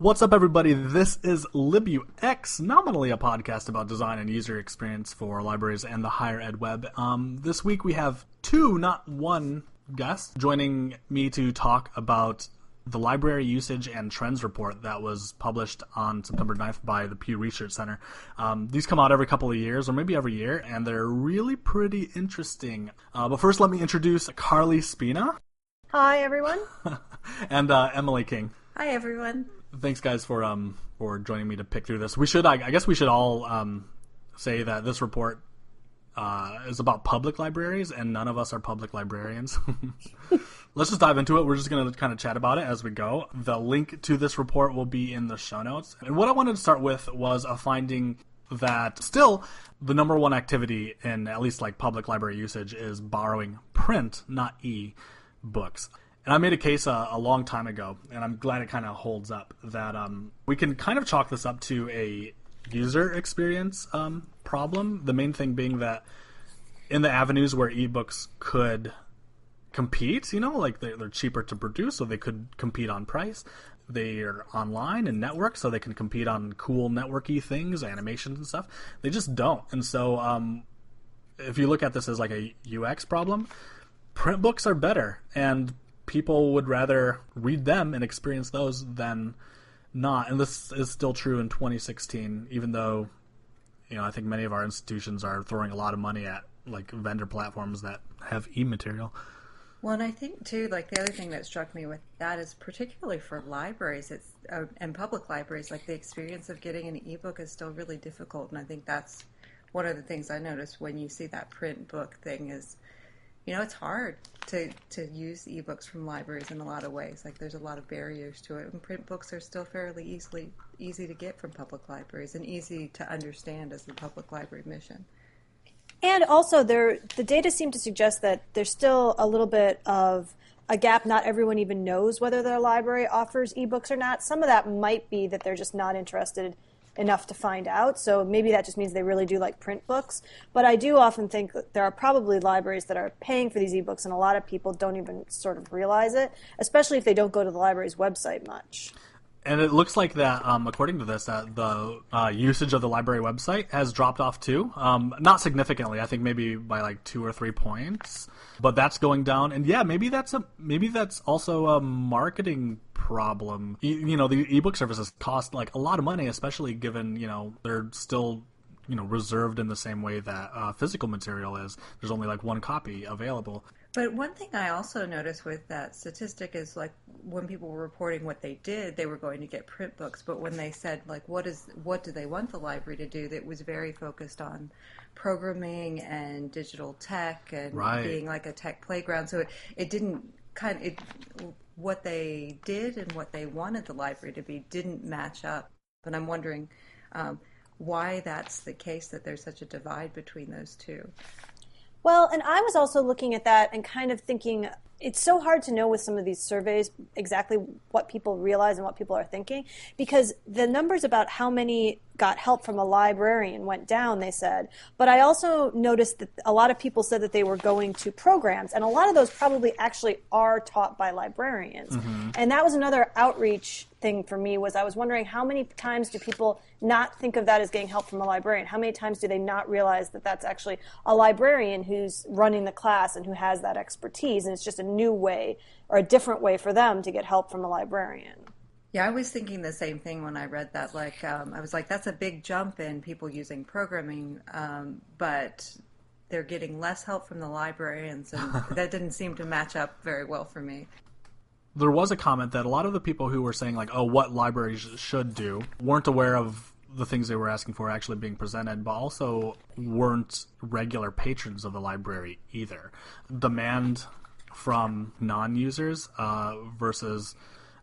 What's up, everybody? This is LibUX, nominally a podcast about design and user experience for libraries and the higher ed web. This week we have two, not one, guest joining me to talk about the Library Usage and Trends Report that was published on September 9th by the Pew Research Center. These come out every couple of years, or maybe every year, and they're really pretty interesting. But first, let me introduce Carli Spina. Hi, everyone. And Emily King. Hi, everyone. Thanks, guys, for joining me to pick through this. I guess we should all say that this report is about public libraries, and none of us are public librarians. Let's just dive into it. We're just going to kind of chat about it as we go. The link to this report will be in the show notes. And what I wanted to start with was a finding that still the number one activity in at least like public library usage is borrowing print, not e-books. And I made a case a long time ago, and I'm glad it kind of holds up, that we can kind of chalk this up to a user experience problem. The main thing being that in the avenues where ebooks could compete, like they're cheaper to produce, so they could compete on price. They're online and networked, so they can compete on cool networky things, animations and stuff. They just don't. And so if you look at this as like a UX problem, print books are better, and people would rather read them and experience those than not. And this is still true in 2016, even though, I think many of our institutions are throwing a lot of money at like vendor platforms that have e-material. Well, and I think too, like the other thing that struck me with that is particularly for libraries, and public libraries, like the experience of getting an ebook is still really difficult. And I think that's one of the things I noticed when you see that print book thing is, it's hard to use ebooks from libraries in a lot of ways. Like there's a lot of barriers to it, and print books are still fairly easy to get from public libraries and easy to understand as the public library mission. And also, the data seem to suggest that there's still a little bit of a gap. Not everyone even knows whether their library offers ebooks or not. Some of that might be that they're just not interested enough to find out, so maybe that just means they really do like print books. But I do often think that there are probably libraries that are paying for these ebooks, and a lot of people don't even sort of realize it, especially if they don't go to the library's website much. And it looks like that, according to this, that the usage of the library website has dropped off too. Not significantly, I think maybe by like 2 or 3 points, but that's going down. And yeah, maybe that's also a marketing problem. The ebook services cost like a lot of money, especially given they're still reserved in the same way that physical material is. There's only like one copy available. But one thing I also noticed with that statistic is like when people were reporting what they did, they were going to get print books. But when they said like what do they want the library to do, that was very focused on programming and digital tech and being like a tech playground. So it didn't what they did and what they wanted the library to be didn't match up. And I'm wondering why that's the case, that there's such a divide between those two. Well, and I was also looking at that and kind of thinking it's so hard to know with some of these surveys exactly what people realize and what people are thinking, because the numbers about how many got help from a librarian went down, they said. But I also noticed that a lot of people said that they were going to programs, and a lot of those probably actually are taught by librarians. Mm-hmm. And that was another outreach thing for me, was I was wondering how many times do people not think of that as getting help from a librarian? How many times do they not realize that that's actually a librarian who's running the class and who has that expertise, and it's just a new way or a different way for them to get help from a librarian? Yeah, I was thinking the same thing when I read that. Like, I was like, that's a big jump in people using programming, but they're getting less help from the librarians, and that didn't seem to match up very well for me. There was a comment that a lot of the people who were saying, like, oh, what libraries should do, weren't aware of the things they were asking for actually being presented, but also weren't regular patrons of the library either. Demand from non-users versus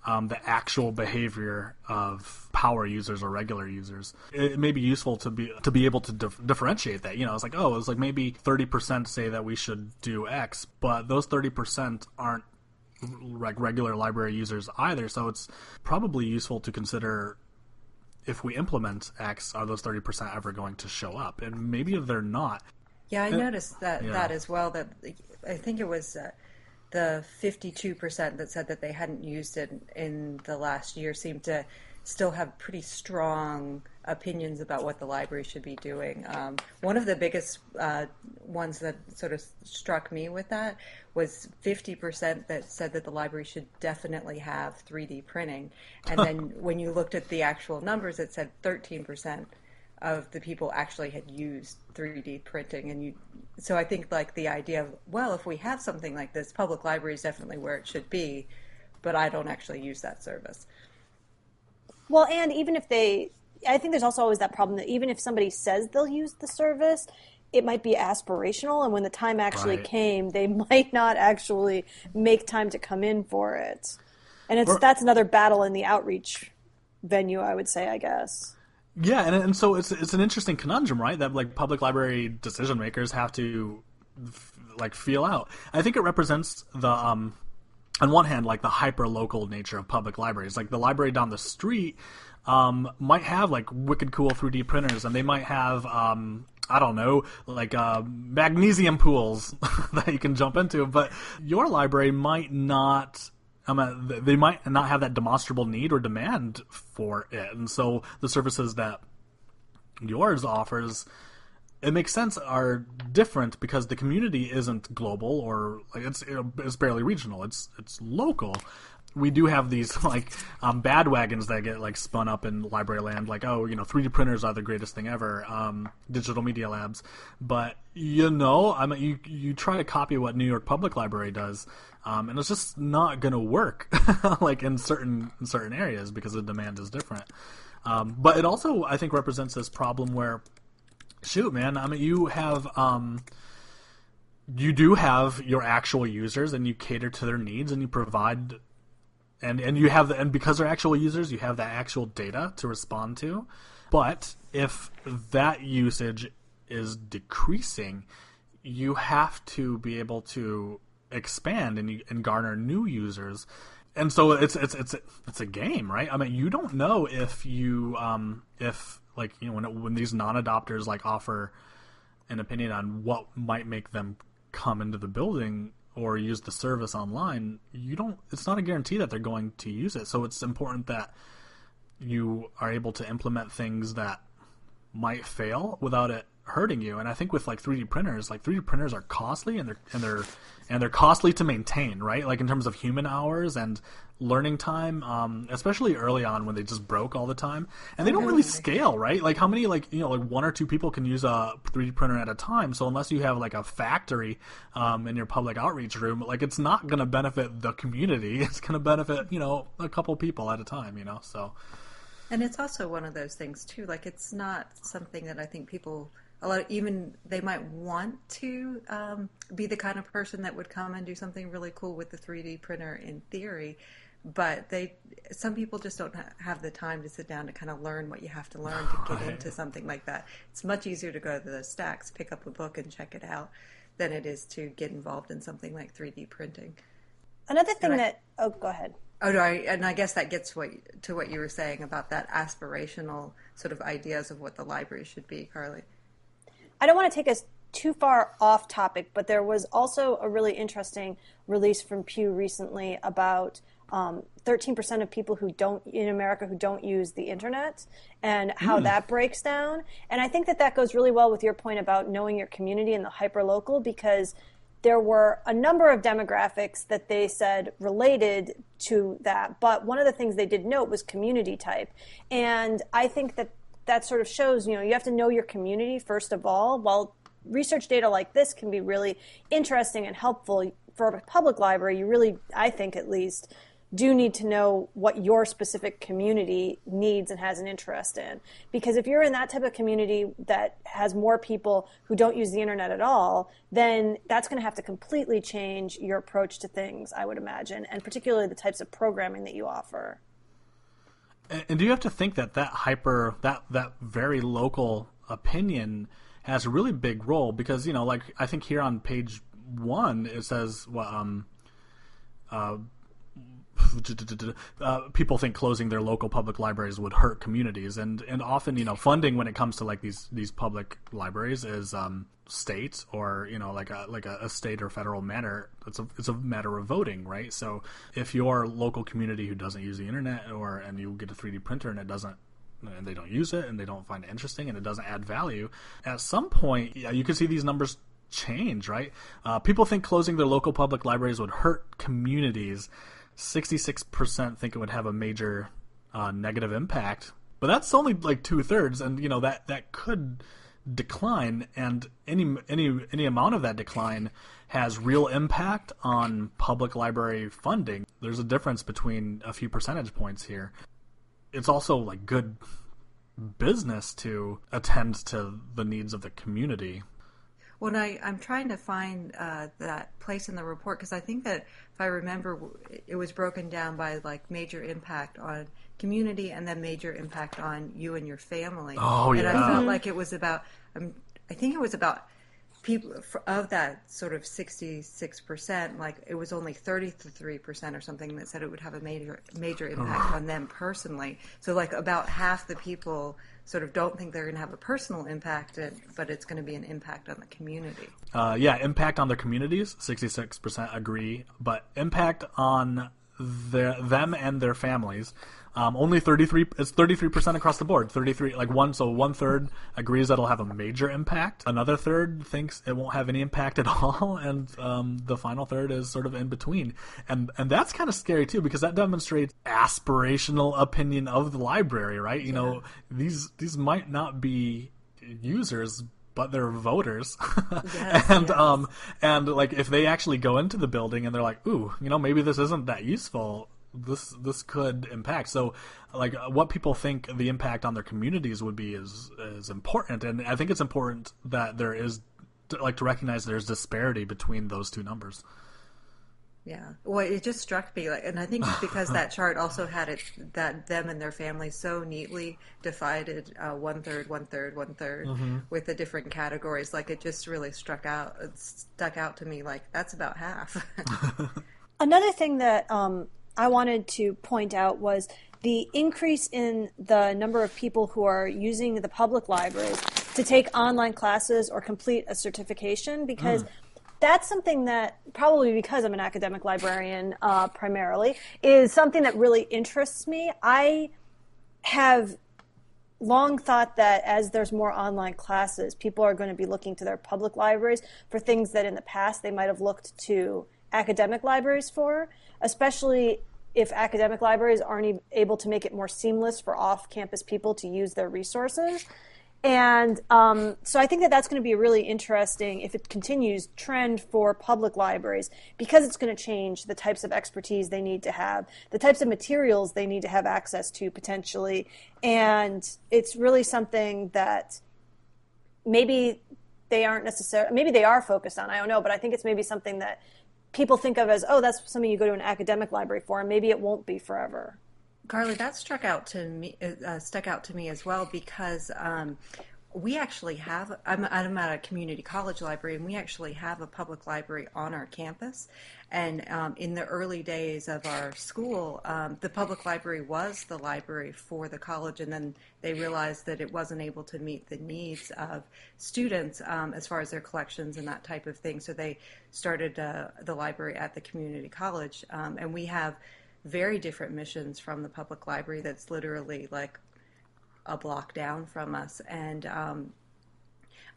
the actual behavior of power users or regular users. It may be useful to be able to differentiate that. It's like, oh, it's like maybe 30% say that we should do X, but those 30% aren't like regular library users either. So it's probably useful to consider, if we implement X, are those 30% ever going to show up? And maybe they're not. Yeah, I noticed that as well. That I think it was the 52% that said that they hadn't used it in the last year seemed to still have pretty strong opinions about what the library should be doing. One of the biggest ones that sort of struck me with that was 50% that said that the library should definitely have 3D printing. And then when you looked at the actual numbers, it said 13% of the people actually had used 3D printing. And so I think like the idea of, well, if we have something like this, public library is definitely where it should be, but I don't actually use that service. Well, and even if I think there's also always that problem that even if somebody says they'll use the service, it might be aspirational, and when the time actually came, they might not actually make time to come in for it. And that's another battle in the outreach venue, I would say, I guess. Yeah, and so it's an interesting conundrum, right? That like public library decision makers have to like feel out. I think it represents the on one hand, like the hyper-local nature of public libraries. Like the library down the street might have like wicked cool 3D printers, and they might have, I don't know, like magnesium pools that you can jump into. But your library might not, they might not have that demonstrable need or demand for it. And so the services that yours offers, it makes sense, are different because the community isn't global or like it's barely regional. It's local. We do have these like bad wagons that get like spun up in library land, like 3D printers are the greatest thing ever, digital media labs. But you try to copy what New York Public Library does, and it's just not gonna work like in certain areas because the demand is different. But it also I think represents this problem where, shoot, man, you do have your actual users, and you cater to their needs, and you provide, and you have, and because they're actual users, you have the actual data to respond to. But if that usage is decreasing, you have to be able to expand and garner new users. And so it's a game, right? You don't know if when these non-adopters like offer an opinion on what might make them come into the building or use the service online, it's not a guarantee that they're going to use it. So it's important that you are able to implement things that might fail without it hurting you. And I think with like 3D printers are costly, and they're costly to maintain, right? Like in terms of human hours and learning time, especially early on when they just broke all the time, and they don't really scale, right? Like how many like one or two people can use a 3D printer at a time. So unless you have like a factory in your public outreach room, like it's not going to benefit the community. It's going to benefit a couple people at a time, so. And it's also one of those things too, like it's not something that I think people, even they might want to be the kind of person that would come and do something really cool with the 3D printer in theory, but some people just don't have the time to sit down to kind of learn what you have to learn to get into something like that. It's much easier to go to the stacks, pick up a book and check it out than it is to get involved in something like 3D printing. Another thing go ahead. Oh, no, and I guess that gets to what you were saying about that aspirational sort of ideas of what the library should be, Carli. I don't want to take us too far off topic, but there was also a really interesting release from Pew recently about 13% of people in America who don't use the internet and how that breaks down. And I think that goes really well with your point about knowing your community and the hyperlocal, because there were a number of demographics that they said related to that. But one of the things they did note was community type. And I think that sort of shows, you have to know your community first of all. While research data like this can be really interesting and helpful for a public library, you really, I think at least, do need to know what your specific community needs and has an interest in. Because if you're in that type of community that has more people who don't use the internet at all, then that's going to have to completely change your approach to things, I would imagine, and particularly the types of programming that you offer. And do you have to think that that very local opinion has a really big role? Because like I think here on page 1 it says people think closing their local public libraries would hurt communities, and often, funding when it comes to like these public libraries is state, or like a state or federal matter. It's a matter of voting, right? So if your local community who doesn't use the internet, and you get a 3D printer and they don't use it and they don't find it interesting and it doesn't add value, at some point, you can see these numbers change, right? People think closing their local public libraries would hurt communities. 66% think it would have a major negative impact, but that's only like 2/3, and that could decline, and any amount of that decline has real impact on public library funding. There's a difference between a few percentage points here. It's also like good business to attend to the needs of the community. When I'm trying to find that place in the report, because I think that if I remember, it was broken down by like major impact on community and then major impact on you and your family. Oh, yeah. And I felt like it was about, I think it was about people of that sort of 66%, like it was only 33% or something that said it would have a major impact on them personally. So like about half the people sort of don't think they're going to have a personal impact, but it's going to be an impact on the community. Impact on their communities, 66% agree, but impact on them and their families, only 33. It's 33% across the board. 33, like 1/3 agrees that it'll have a major impact. Another third thinks it won't have any impact at all, and the final third is sort of in between. And that's kind of scary too, because that demonstrates aspirational opinion of the library, right? These might not be users, but they're voters. Yes, and like if they actually go into the building and they're like, ooh, maybe this isn't that useful, this could impact. So like what people think the impact on their communities would be is important, and I think it's important that there is to recognize there's disparity between those two numbers. Yeah. Well, it just struck me, and I think because that chart also had that them and their families so neatly divided, 1/3, 1/3, 1/3, with the different categories. Like it just really stuck out to me. Like that's about half. Another thing that I wanted to point out was the increase in the number of people who are using the public libraries to take online classes or complete a certification, because that's something that, probably because I'm an academic librarian primarily, is something that really interests me. I have long thought that as there's more online classes, people are going to be looking to their public libraries for things that in the past they might have looked to academic libraries for, especially if academic libraries aren't able to make it more seamless for off-campus people to use their resources. And so I think that that's going to be a really interesting, if it continues, trend for public libraries, because it's going to change the types of expertise they need to have, the types of materials they need to have access to potentially. And it's really something that maybe they aren't necessarily, maybe they are focused on, I don't know, but I think it's maybe something that people think of as, oh, that's something you go to an academic library for, and maybe it won't be forever. Carli, that stuck out to me as well, because we actually have, I'm at a community college library, and we actually have a public library on our campus. And in the early days of our school, the public library was the library for the college, and then they realized that it wasn't able to meet the needs of students as far as their collections and that type of thing. So they started the library at the community college, and we have very different missions from the public library that's literally like a block down from us. And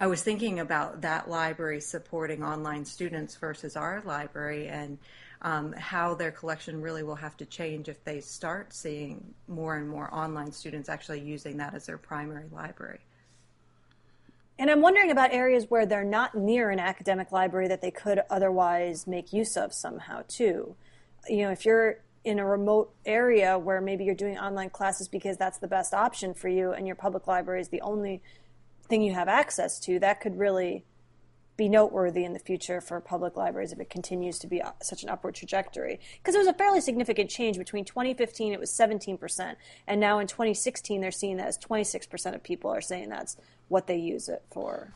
I was thinking about that library supporting online students versus our library, and how their collection really will have to change if they start seeing more and more online students actually using that as their primary library. And I'm wondering about areas where they're not near an academic library that they could otherwise make use of somehow too. If you're in a remote area where maybe you're doing online classes because that's the best option for you, and your public library is the only thing you have access to, that could really be noteworthy in the future for public libraries if it continues to be such an upward trajectory. Because it was a fairly significant change. Between 2015, it was 17%, and now in 2016, they're seeing that as 26% of people are saying that's what they use it for.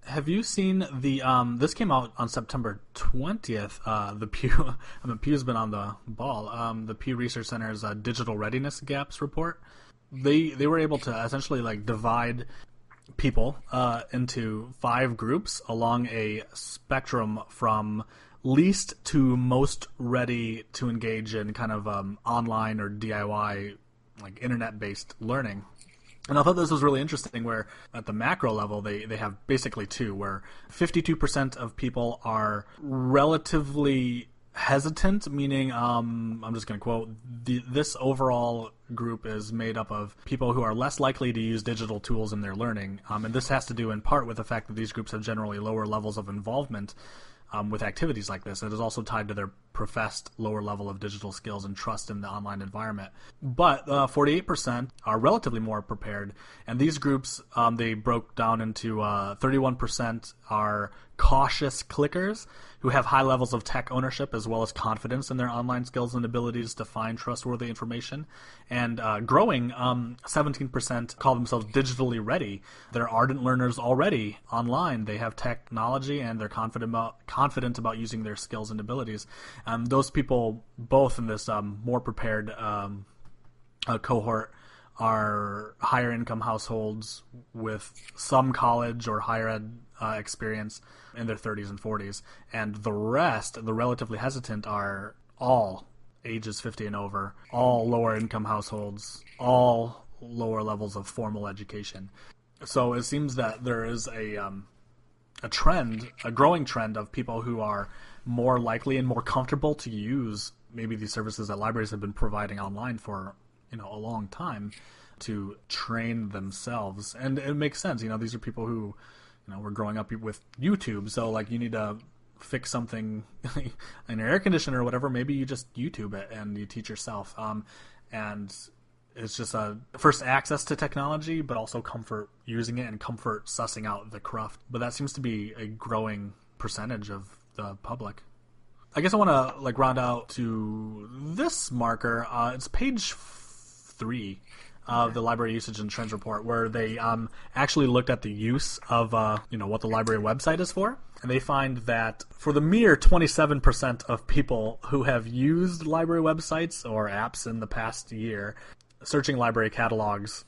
Have you seen the this came out on September 20th, the Pew Pew's been on the ball. The Pew Research Center's digital readiness gaps report. They were able to essentially like divide people into 5 groups along a spectrum from least to most ready to engage in kind of online or DIY, like internet-based learning. And I thought this was really interesting where at the macro level, they have basically 2, where 52% of people are relatively hesitant, meaning, I'm just going to quote, this overall group is made up of people who are less likely to use digital tools in their learning. And this has to do in part with the fact that these groups have generally lower levels of involvement with activities like this. It is also tied to their professed lower level of digital skills and trust in the online environment. But 48% are relatively more prepared, and these groups, they broke down into 31% are cautious clickers who have high levels of tech ownership as well as confidence in their online skills and abilities to find trustworthy information. And growing, 17% call themselves digitally ready. They're ardent learners already online. They have technology and they're confident about using their skills and abilities. Those people, both in this more prepared cohort, are higher income households with some college or higher ed experience in their 30s and 40s. And the rest, the relatively hesitant, are all ages 50 and over, all lower income households, all lower levels of formal education. So it seems that there is a trend, a growing trend of people who are more likely and more comfortable to use maybe these services that libraries have been providing online for, a long time, to train themselves. And it makes sense. These are people who, were growing up with YouTube. So like you need to fix something in your air conditioner or whatever. Maybe you just YouTube it and you teach yourself. And it's just a first access to technology, but also comfort using it and comfort sussing out the cruft. But that seems to be a growing percentage of the public. I guess I want to round out to this marker. It's page 3 of the Library Usage and Trends Report, where they actually looked at the use of what the library website is for. And they find that for the mere 27% of people who have used library websites or apps in the past year, searching library catalogs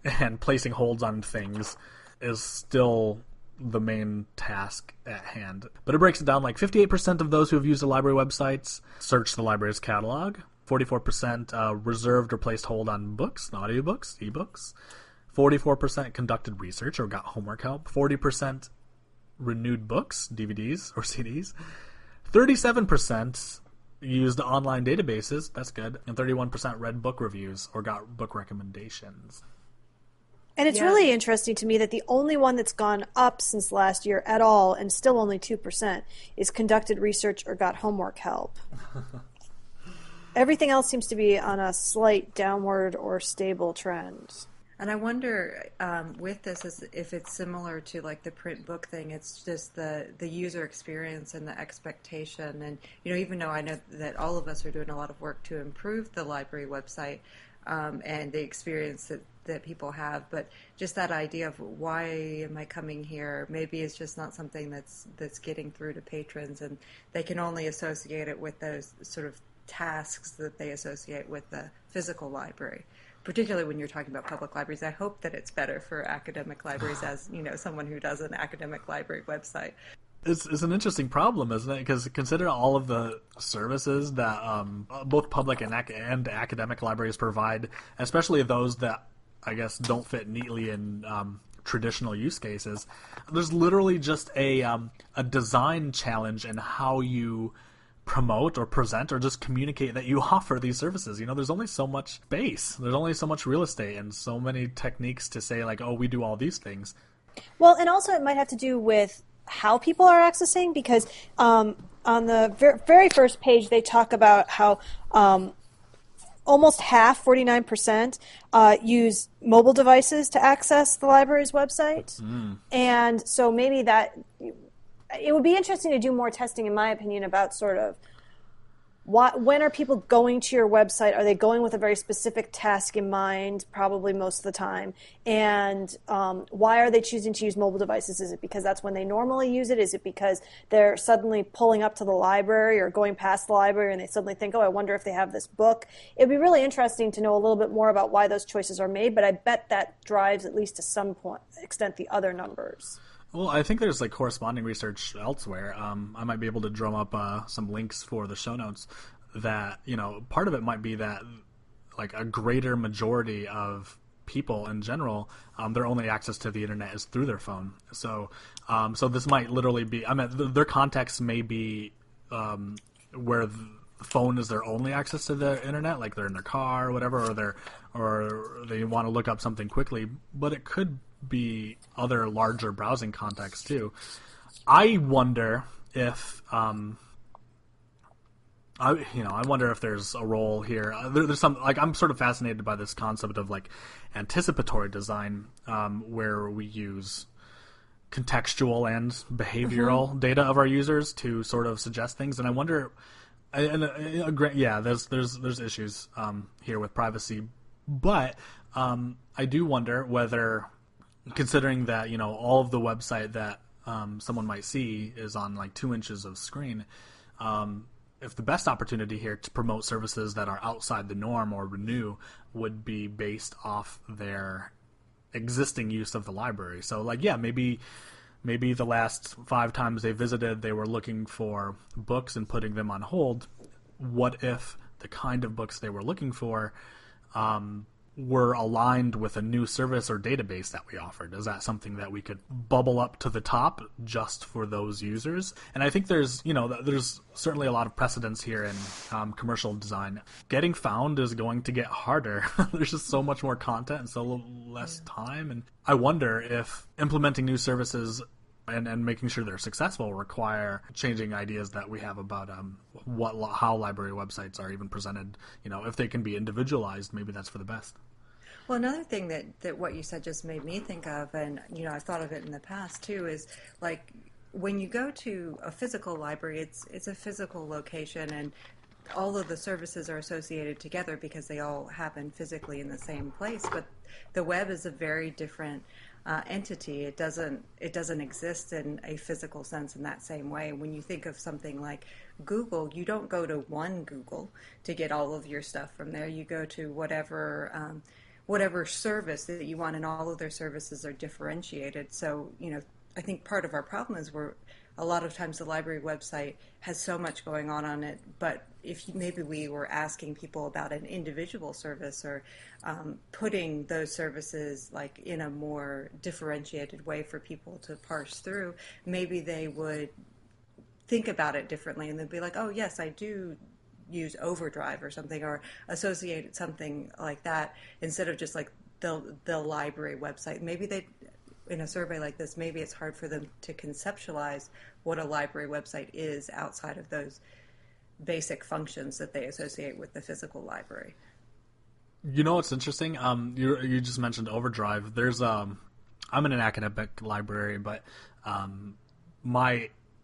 and placing holds on things is still the main task at hand. But it breaks it down like 58% of those who have used the library websites search the library's catalog. 44% reserved or placed hold on books, audiobooks, ebooks. 44% conducted research or got homework help. 40% renewed books, DVDs or CDs. 37% used online databases, that's good. And 31% read book reviews or got book recommendations. And it's really interesting to me that the only one that's gone up since last year at all, and still only 2%, is conducted research or got homework help. Everything else seems to be on a slight downward or stable trend. And I wonder with this if it's similar to like the print book thing. It's just the user experience and the expectation. And even though I know that all of us are doing a lot of work to improve the library website and the experience that people have, but just that idea of why am I coming here? Maybe it's just not something that's getting through to patrons, and they can only associate it with those sort of tasks that they associate with the physical library, particularly when you're talking about public libraries. I hope that it's better for academic libraries as, someone who does an academic library website. It's an interesting problem, isn't it? Because consider all of the services that both public and academic libraries provide, especially those that, I guess, don't fit neatly in traditional use cases. There's literally just a design challenge in how you promote or present or just communicate that you offer these services. There's only so much space. There's only so much real estate and so many techniques to say like, oh, we do all these things. Well, and also it might have to do with how people are accessing, because on the very first page they talk about how almost half, 49%, use mobile devices to access the library's website. And so maybe that... It would be interesting to do more testing, in my opinion, about sort of when are people going to your website? Are they going with a very specific task in mind? Probably most of the time. And why are they choosing to use mobile devices? Is it because that's when they normally use it? Is it because they're suddenly pulling up to the library or going past the library and they suddenly think, oh, I wonder if they have this book? It'd be really interesting to know a little bit more about why those choices are made, but I bet that drives, at least to some extent, the other numbers. Well, I think there's like corresponding research elsewhere. I might be able to drum up some links for the show notes that, part of it might be that like a greater majority of people in general, their only access to the internet is through their phone. So this might literally be, their context may be where the phone is their only access to the internet, like they're in their car or whatever, or they want to look up something quickly, but it could be other larger browsing contexts too. I wonder if I wonder if there's a role here. There's some, like, I'm sort of fascinated by this concept of like anticipatory design, where we use contextual and behavioral data of our users to sort of suggest things, and I wonder. There's issues here with privacy, but I do wonder whether, considering that all of the website that someone might see is on like 2 inches of screen, if the best opportunity here to promote services that are outside the norm or renew would be based off their existing use of the library. So like, maybe the last 5 times they visited, they were looking for books and putting them on hold. What if the kind of books they were looking for were aligned with a new service or database that we offered? Is that something that we could bubble up to the top just for those users? And I think there's certainly a lot of precedence here in commercial design. Getting found is going to get harder. There's just so much more content and so less time. And I wonder if implementing new services and making sure they're successful require changing ideas that we have about how library websites are even presented. If they can be individualized, maybe that's for the best. Well, another thing that what you said just made me think of, and I've thought of it in the past too, is like when you go to a physical library, it's a physical location, and all of the services are associated together because they all happen physically in the same place. But the web is a very different entity. It doesn't exist in a physical sense in that same way. When you think of something like Google, you don't go to one Google to get all of your stuff from there. You go to whatever service that you want, and all of their services are differentiated. So, I think part of our problem is a lot of times the library website has so much going on it, but if maybe we were asking people about an individual service or putting those services like in a more differentiated way for people to parse through, maybe they would think about it differently, and they'd be like, oh yes, I do use Overdrive or something, or associate something like that, instead of just like the library website. Maybe in a survey like this, maybe it's hard for them to conceptualize what a library website is outside of those basic functions that they associate with the physical library. What's interesting? You just mentioned Overdrive. There's I'm in an academic library, but the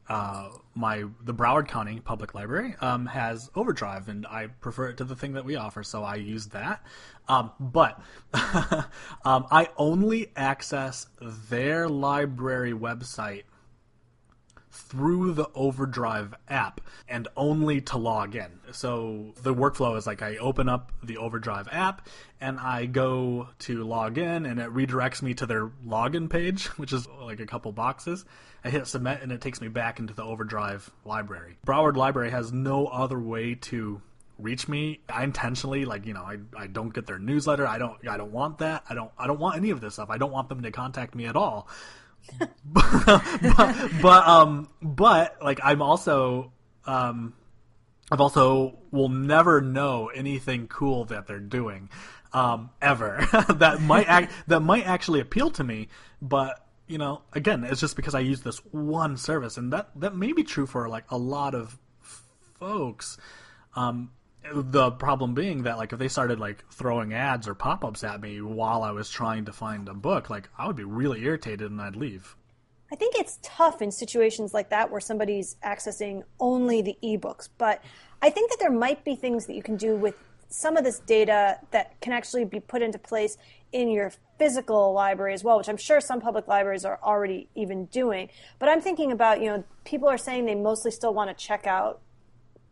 Broward County Public Library has Overdrive, and I prefer it to the thing that we offer, so I use that. But I only access their library website through the Overdrive app, and only to log in. So the workflow is like I open up the Overdrive app and I go to log in, and it redirects me to their login page, which is like a couple boxes. I hit submit and it takes me back into the Overdrive library. Broward Library has no other way to reach me. I intentionally, I don't get their newsletter. I don't want that. I don't want any of this stuff. I don't want them to contact me at all. but I'm also I've also will never know anything cool that they're doing ever that might actually appeal to me, but again, it's just because I use this one service, and that may be true for like a lot of folks. The problem being that if they started throwing ads or pop-ups at me while I was trying to find a book, I would be really irritated and I'd leave. I think it's tough in situations like that where somebody's accessing only the ebooks, but I think that there might be things that you can do with some of this data that can actually be put into place in your physical library as well, which I'm sure some public libraries are already even doing. But I'm thinking about, people are saying they mostly still want to check out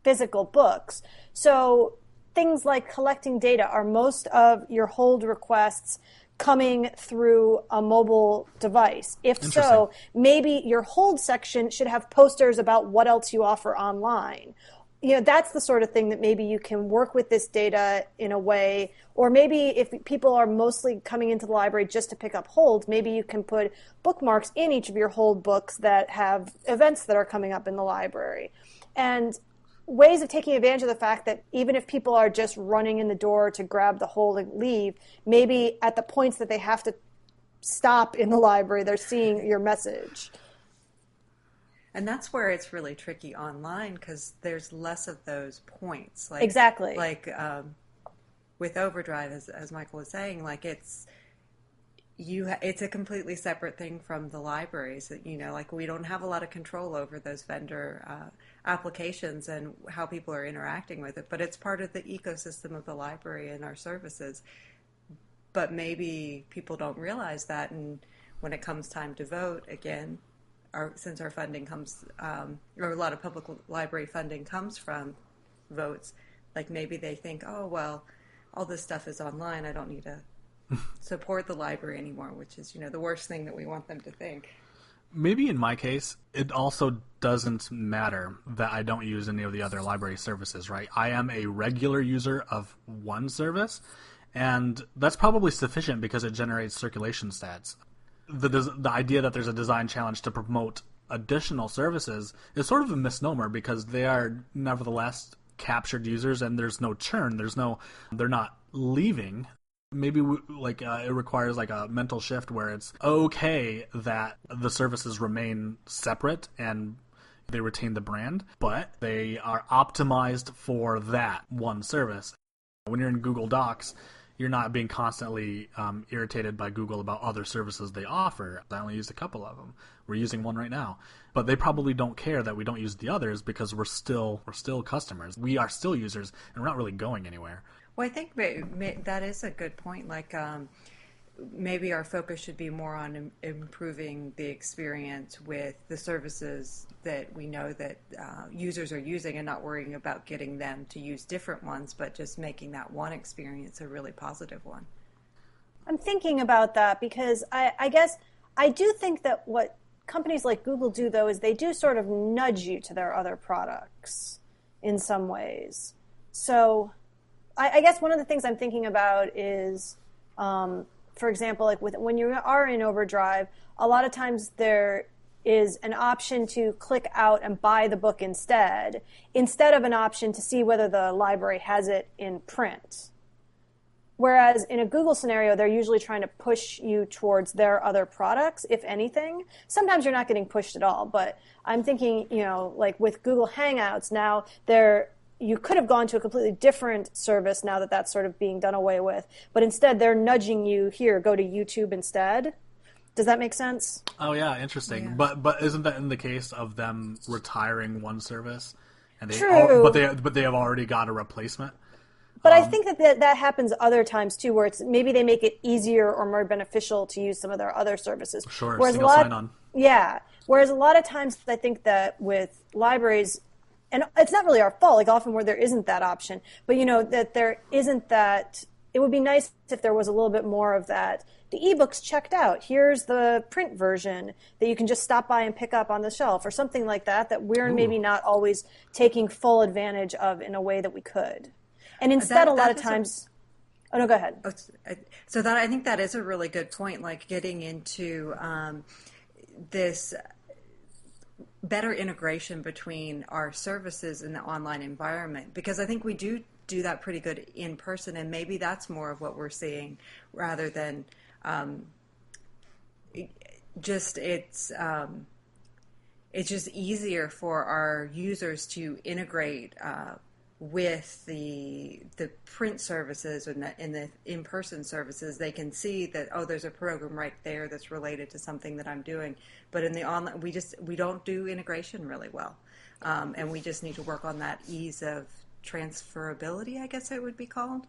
physical books. So things like collecting data, are most of your hold requests coming through a mobile device? If so, maybe your hold section should have posters about what else you offer online. That's the sort of thing that maybe you can work with this data in a way, or maybe if people are mostly coming into the library just to pick up holds, maybe you can put bookmarks in each of your hold books that have events that are coming up in the library. And ways of taking advantage of the fact that even if people are just running in the door to grab the hold and leave, maybe at the points that they have to stop in the library, they're seeing your message. And that's where it's really tricky online, because there's less of those points. Exactly. With Overdrive, as Michael was saying, it's a completely separate thing from the libraries. That we don't have a lot of control over those vendor applications and how people are interacting with it. But it's part of the ecosystem of the library and our services. But maybe people don't realize that, and when it comes time to vote again. Since our funding comes, or a lot of public library funding comes from votes, maybe they think, oh, well, all this stuff is online. I don't need to support the library anymore, which is, the worst thing that we want them to think. Maybe in my case, it also doesn't matter that I don't use any of the other library services, right? I am a regular user of one service, and that's probably sufficient because it generates circulation stats. The idea that there's a design challenge to promote additional services is sort of a misnomer, because they are nevertheless captured users and there's no churn. They're not leaving. Maybe it requires a mental shift where it's okay that the services remain separate and they retain the brand, but they are optimized for that one service. When you're in Google Docs, you're not being constantly irritated by Google about other services they offer. I only used a couple of them. We're using one right now. But they probably don't care that we don't use the others, because we're still customers. We are still users, and we're not really going anywhere. Well, I think that is a good point. Maybe our focus should be more on improving the experience with the services that we know that users are using, and not worrying about getting them to use different ones, but just making that one experience a really positive one. I'm thinking about that because I guess I do think that what companies like Google do, though, is they do sort of nudge you to their other products in some ways. So I guess one of the things I'm thinking about is, for example, when you are in Overdrive, a lot of times there is an option to click out and buy the book instead of an option to see whether the library has it in print. Whereas in a Google scenario, they're usually trying to push you towards their other products, if anything. Sometimes you're not getting pushed at all, but I'm thinking, with Google Hangouts now, you could have gone to a completely different service now that that's sort of being done away with. But instead, they're nudging you, here, go to YouTube instead. Does that make sense? Oh, yeah, interesting. Yeah. But isn't that in the case of them retiring one service? And True. But they have already got a replacement? But I think that happens other times, too, where maybe they make it easier or more beneficial to use some of their other services. Sure, single sign-on. Yeah. Whereas a lot of times I think that with libraries, and it's not really our fault, often where there isn't that option, but that there isn't that. It would be nice if there was a little bit more of that. The ebooks checked out. Here's the print version that you can just stop by and pick up on the shelf, or something like that we're maybe not always taking full advantage of in a way that we could. And instead, a lot of times... Oh, no, go ahead. So I think that is a really good point, getting into this better integration between our services and the online environment, because I think we do that pretty good in person, and maybe that's more of what we're seeing rather than it's just easier for our users to integrate with the print services and the in-person services, they can see that, oh, there's a program right there that's related to something that I'm doing. But in the online, we don't do integration really well, and we just need to work on that ease of transferability, I guess it would be called.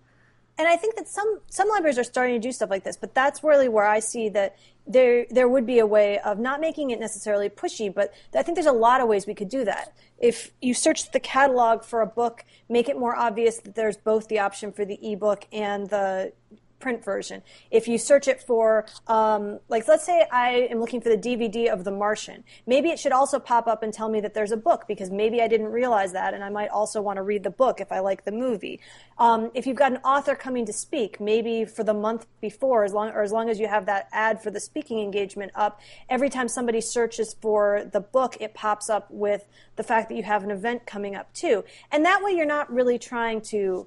And I think that some libraries are starting to do stuff like this, but that's really where I see that there would be a way of not making it necessarily pushy, but I think there's a lot of ways we could do that. If you search the catalog for a book, make it more obvious that there's both the option for the ebook and the print version. If you search it for, like, let's say I am looking for the DVD of The Martian. Maybe it should also pop up and tell me that there's a book, because maybe I didn't realize that, and I might also want to read the book if I like the movie. If you've got an author coming to speak, maybe for the month before, as long as you have that ad for the speaking engagement up, every time somebody searches for the book, it pops up with the fact that you have an event coming up too. And that way you're not really trying to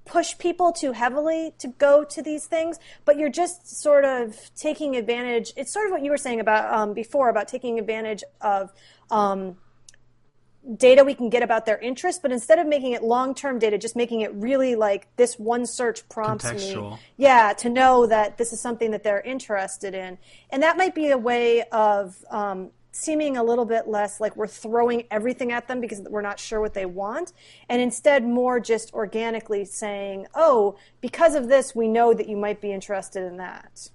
push people too heavily to go to these things, but you're just sort of taking advantage. It's sort of what you were saying about before, about taking advantage of data we can get about their interest, but instead of making it long-term data, just making it really like this one search prompts contextual. me, to know that this is something that they're interested in. And that might be a way of seeming a little bit less like we're throwing everything at them because we're not sure what they want, and instead more just organically saying, oh, because of this, we know that you might be interested in that.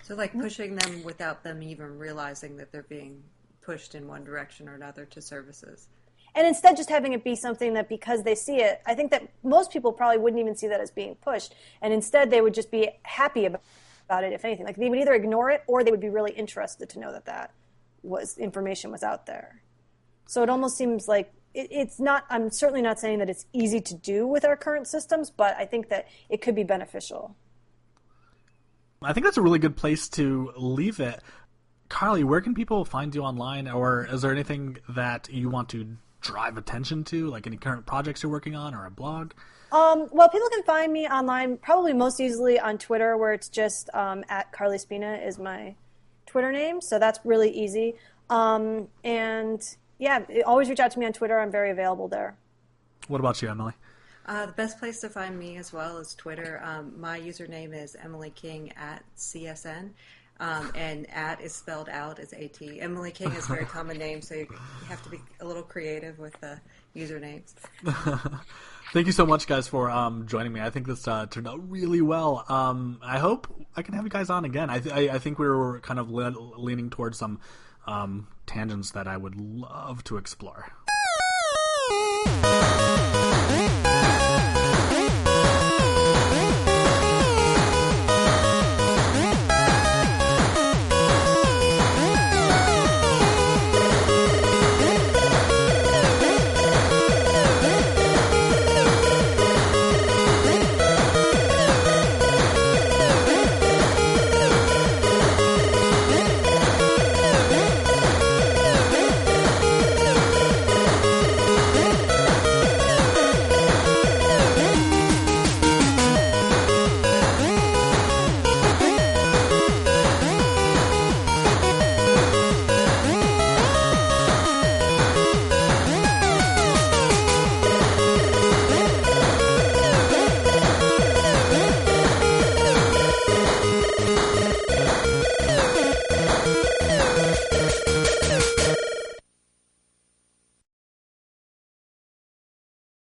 So like pushing them without them even realizing that they're being pushed in one direction or another to services. And instead just having it be something that because they see it, I think that most people probably wouldn't even see that as being pushed, and instead they would just be happy about it, if anything. Like they would either ignore it or they would be really interested to know that information was out there. So it almost seems like it's not, I'm certainly not saying that it's easy to do with our current systems, but I think that it could be beneficial. I think that's a really good place to leave it. Carli, where can people find you online, or is there anything that you want to drive attention to, like any current projects you're working on or a blog? Well, people can find me online probably most easily on Twitter, where it's just at Carli Spina is my Twitter name, so that's really easy. And yeah, always reach out to me on Twitter. I'm very available there. What about you, Emily? The best place to find me as well is Twitter. My username is Emily King at CSN, and at is spelled out as AT. Emily King is a very common name, so you have to be a little creative with the usernames. Thank you so much, guys, for joining me. I think this turned out really well. I hope I can have you guys on again. I think we were kind of leaning towards some tangents that I would love to explore.